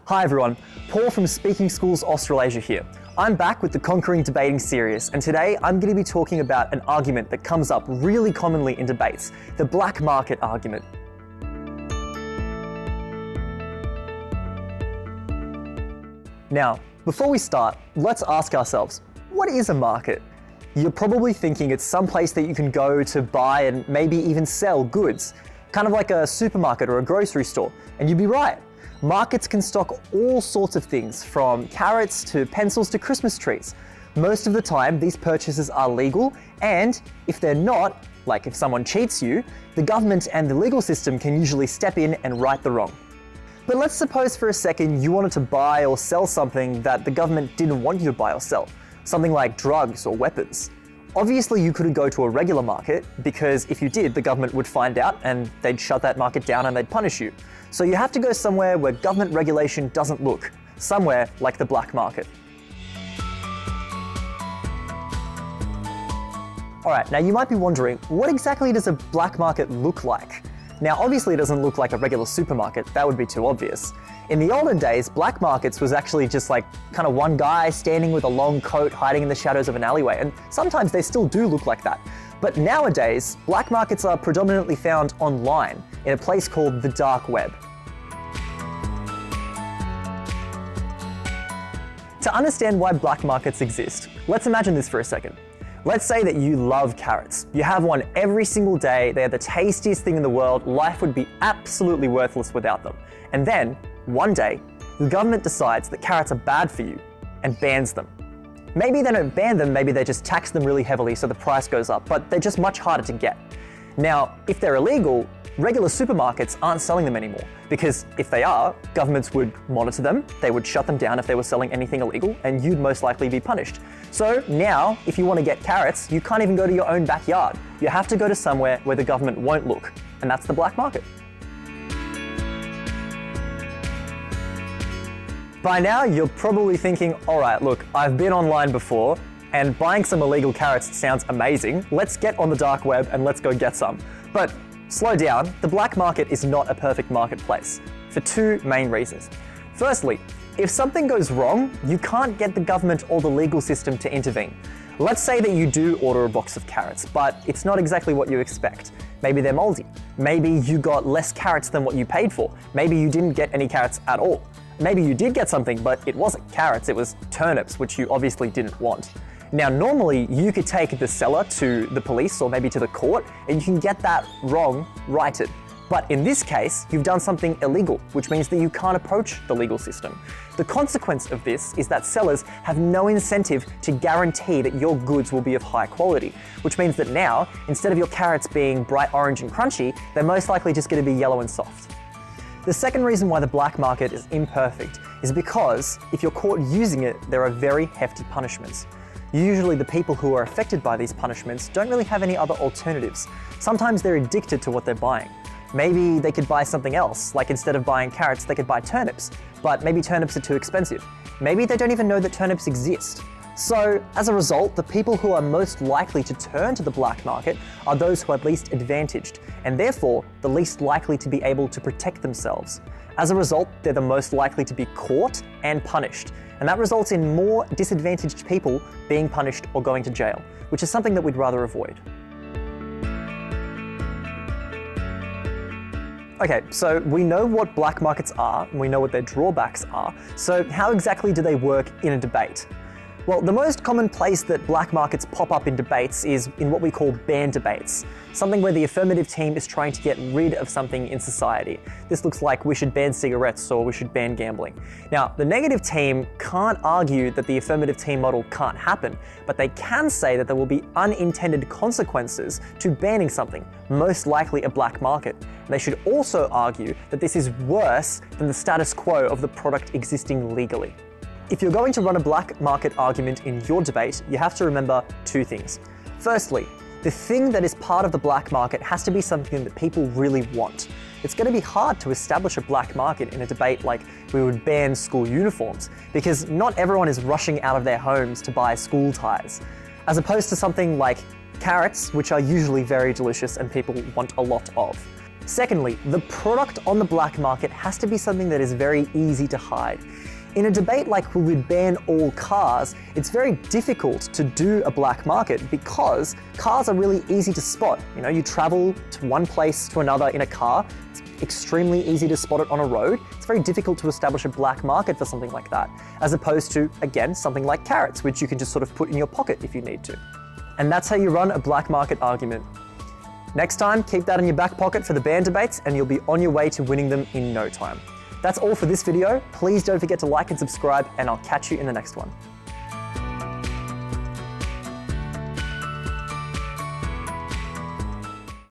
Hi everyone, Paul from Speaking Schools Australasia here. I'm back with the Conquering Debating series, and today I'm going to be talking about an argument that comes up really commonly in debates, the black market argument. Now, before we start, let's ask ourselves, what is a market? You're probably thinking it's some place that you can go to buy and maybe even sell goods, kind of like a supermarket or a grocery store, and you'd be right. Markets can stock all sorts of things, from carrots to pencils to Christmas trees. Most of the time, these purchases are legal, and if they're not, like if someone cheats you, the government and the legal system can usually step in and right the wrong. But let's suppose for a second you wanted to buy or sell something that the government didn't want you to buy or sell, something like drugs or weapons. Obviously, you couldn't go to a regular market, because if you did, the government would find out and they'd shut that market down and they'd punish you. So you have to go somewhere where government regulation doesn't look, somewhere like the black market. Alright, now you might be wondering, what exactly does a black market look like? Now obviously it doesn't look like a regular supermarket, that would be too obvious. In the olden days, black markets was actually just like kind of one guy standing with a long coat hiding in the shadows of an alleyway, and sometimes they still do look like that. But nowadays, black markets are predominantly found online in a place called the dark web. To understand why black markets exist, let's imagine this for a second. Let's say that you love carrots. You have one every single day, they're the tastiest thing in the world, life would be absolutely worthless without them. And then, one day, the government decides that carrots are bad for you and bans them. Maybe they don't ban them, maybe they just tax them really heavily so the price goes up, but they're just much harder to get. Now, if they're illegal, regular supermarkets aren't selling them anymore, because if they are, governments would monitor them, they would shut them down if they were selling anything illegal, and you'd most likely be punished. So now, if you want to get carrots, you can't even go to your own backyard. You have to go to somewhere where the government won't look, and that's the black market. By now, you're probably thinking, alright, look, I've been online before, and buying some illegal carrots sounds amazing. Let's get on the dark web and let's go get some. But slow down, the black market is not a perfect marketplace, for two main reasons. Firstly, if something goes wrong, you can't get the government or the legal system to intervene. Let's say that you do order a box of carrots, but it's not exactly what you expect. Maybe they're moldy. Maybe you got less carrots than what you paid for. Maybe you didn't get any carrots at all. Maybe you did get something, but it wasn't carrots, it was turnips, which you obviously didn't want. Now, normally you could take the seller to the police or maybe to the court, and you can get that wrong righted. But in this case, you've done something illegal, which means that you can't approach the legal system. The consequence of this is that sellers have no incentive to guarantee that your goods will be of high quality, which means that now, instead of your carrots being bright orange and crunchy, they're most likely just going to be yellow and soft. The second reason why the black market is imperfect is because if you're caught using it, there are very hefty punishments. Usually the people who are affected by these punishments don't really have any other alternatives. Sometimes they're addicted to what they're buying. Maybe they could buy something else, like instead of buying carrots, they could buy turnips, but maybe turnips are too expensive. Maybe they don't even know that turnips exist. So, as a result, the people who are most likely to turn to the black market are those who are least advantaged, and therefore the least likely to be able to protect themselves. As a result, they're the most likely to be caught and punished, and that results in more disadvantaged people being punished or going to jail, which is something that we'd rather avoid. Okay, so we know what black markets are, and we know what their drawbacks are, so how exactly do they work in a debate? Well, the most common place that black markets pop up in debates is in what we call ban debates, something where the affirmative team is trying to get rid of something in society. This looks like we should ban cigarettes or we should ban gambling. Now, the negative team can't argue that the affirmative team model can't happen, but they can say that there will be unintended consequences to banning something, most likely a black market. And they should also argue that this is worse than the status quo of the product existing legally. If you're going to run a black market argument in your debate, you have to remember two things. Firstly, the thing that is part of the black market has to be something that people really want. It's going to be hard to establish a black market in a debate like we would ban school uniforms, because not everyone is rushing out of their homes to buy school ties, as opposed to something like carrots, which are usually very delicious and people want a lot of. Secondly, the product on the black market has to be something that is very easy to hide. In a debate like we would ban all cars, it's very difficult to do a black market because cars are really easy to spot. You travel to one place to another in a car, it's extremely easy to spot it on a road. It's very difficult to establish a black market for something like that, as opposed to, again, something like carrots, which you can just sort of put in your pocket if you need to. And that's how you run a black market argument. Next time, keep that in your back pocket for the ban debates and you'll be on your way to winning them in no time. That's all for this video. Please don't forget to like and subscribe, and I'll catch you in the next one.